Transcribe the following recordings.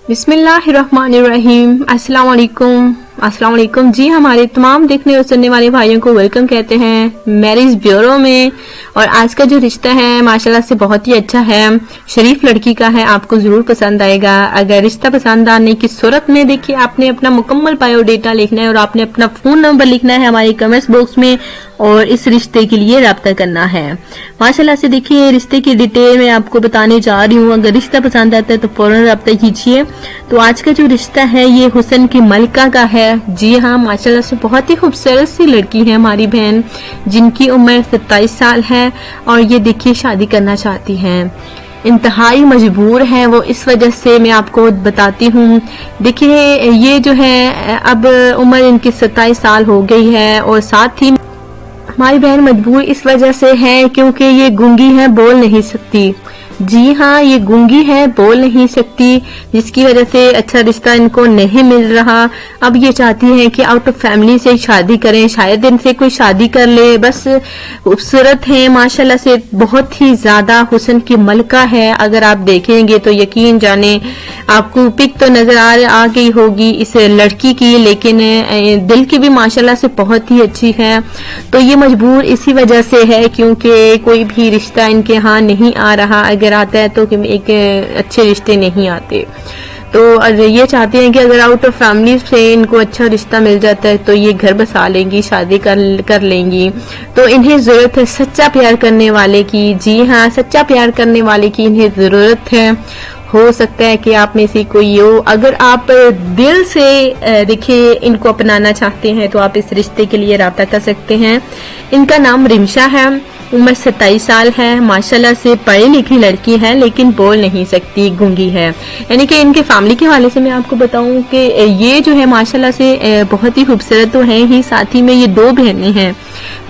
बिस्मिल्लाहिर्रहमानिर्रहीम। अस्सलाम वालेकुम। जी हमारे तमाम देखने और सुनने वाले भाइयों को वेलकम कहते हैं मैरिज ब्यूरो में। और आज का जो रिश्ता है माशाल्लाह से बहुत ही अच्छा है, शरीफ लड़की का है, आपको जरूर पसंद आएगा। अगर रिश्ता पसंद आने की सूरत में देखिए आपने अपना मुकम्मल बायोडेटा लिखना है और आपने अपना फोन नंबर लिखना है हमारे कमेंट्स बॉक्स में और इस रिश्ते के लिए राब्ता करना है। माशाल्लाह से देखिए रिश्ते की डिटेल में आपको बताने जा रही हूँ। अगर रिश्ता पसंद आता है तो फौरन राब्ता कीजिए। तो आज का जो रिश्ता है ये हुस्न की मलका का है। जी हाँ, माशाल्लाह से बहुत ही खूबसूरत सी लड़की है हमारी बहन, जिनकी उम्र 27 साल है और ये देखिए शादी करना चाहती हैं। इंतहाई मजबूर है वो, इस वजह से मैं आपको बताती हूँ। देखिए ये जो है अब उम्र इनकी 27 साल हो गई है और साथ ही हमारी बहन मजबूर इस वजह से है क्योंकि ये गूंगी है, बोल नहीं सकती। जी हाँ, ये गूंगी है, बोल नहीं सकती, जिसकी वजह से अच्छा रिश्ता इनको नहीं मिल रहा। अब ये चाहती है कि आउट ऑफ फैमिली से शादी करें, शायद इनसे कोई शादी कर ले। बस खूबसूरत है माशाल्लाह से, बहुत ही ज्यादा हुस्न की मलका है। अगर आप देखेंगे तो यकीन जाने आपको पिक तो नजर आ गई होगी इस लड़की की, लेकिन दिल की भी माशाल्लाह से बहुत ही अच्छी है। तो ये मजबूर इसी वजह से है क्योंकि कोई भी रिश्ता इनके यहाँ नहीं आ रहा। अगर आता है तो एक अच्छे रिश्ते नहीं आते। तो ये चाहते हैं कि अगर आउट ऑफ फैमिली से इनको अच्छा रिश्ता मिल जाता है तो ये घर बसा लेंगी, शादी कर लेंगी। तो इन्हें जरूरत है सच्चा प्यार करने वाले की। जी हाँ, सच्चा प्यार करने वाले की इन्हें जरूरत है। हो सकता है कि आप में से कोई हो, अगर आप दिल से देखिए इनको अपनाना चाहते हैं तो आप इस रिश्ते के लिए राब्ता कर सकते हैं। इनका नाम रिमशा है, उम्र 27 साल है, माशाल्लाह से पढ़ी लिखी लड़की है लेकिन बोल नहीं सकती, गूंगी है। यानी कि इनके फैमिली के हवाले से मैं आपको बताऊं कि ये जो है माशाल्लाह से बहुत ही खूबसूरत तो है ही, साथ ही में ये 2 बहनें हैं।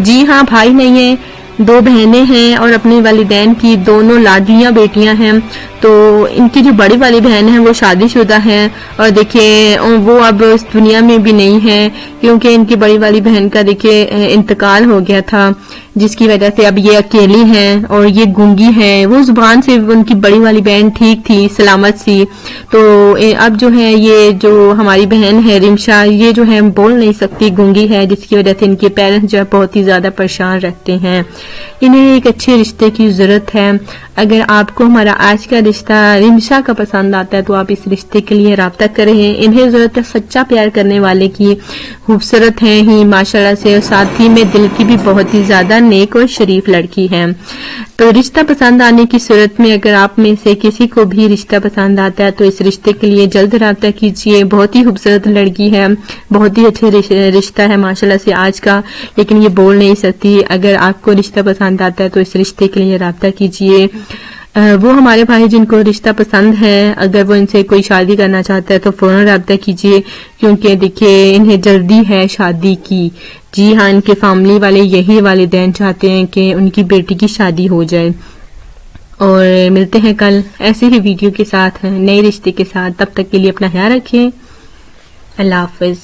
जी हाँ, भाई नहीं है, 2 बहनें हैं और अपनी वालिदैन की दोनों लाडलियां बेटियां हैं। तो इनकी जो बड़ी वाली बहन है वो शादीशुदा है और देखिए वो अब इस दुनिया में भी नहीं है क्योंकि इनकी बड़ी वाली बहन का देखिए इंतकाल हो गया था, जिसकी वजह से अब ये अकेली हैं और ये गूंगी है। वो जुबान से उनकी बड़ी वाली बहन ठीक थी, सलामत सी। तो अब जो है ये जो हमारी बहन है रिमशा, ये जो है बोल नहीं सकती, गूंगी है, जिसकी वजह से इनके पेरेंट्स जो है बहुत ही ज्यादा परेशान रहते हैं। इन्हें एक अच्छे रिश्ते की जरूरत है। अगर आपको हमारा आज का रिश्ता रिमशा का पसंद आता है तो आप इस रिश्ते के लिए राब्ता करें। इन्हें जरूरत है सच्चा प्यार करने वाले की, खूबसूरत है ही माशाल्लाह से, और साथ ही में दिल की भी बहुत ही ज्यादा नेक और शरीफ लड़की है। तो रिश्ता पसंद आने की सूरत में अगर आप में से किसी को भी रिश्ता पसंद आता है तो इस रिश्ते के लिए जल्द राब्ता कीजिए। बहुत ही खूबसूरत लड़की है, बहुत ही अच्छे रिश्ता है माशाल्लाह से आज का, लेकिन ये बोल नहीं सकती। अगर आपको रिश्ता पसंद आता है तो इस रिश्ते के लिए राब्ता कीजिए। वो हमारे भाई जिनको रिश्ता पसंद है, अगर वो इनसे कोई शादी करना चाहता है तो फौरन राब्ता कीजिए क्योंकि देखिए इन्हें जल्दी है शादी की। जी हाँ, इनके फैमिली वाले यही वालिदैन चाहते हैं कि उनकी बेटी की शादी हो जाए। और मिलते हैं कल ऐसे ही वीडियो के साथ, नए रिश्ते के साथ। तब तक के लिए अपना ख्याल रखिए। अल्लाह हाफिज।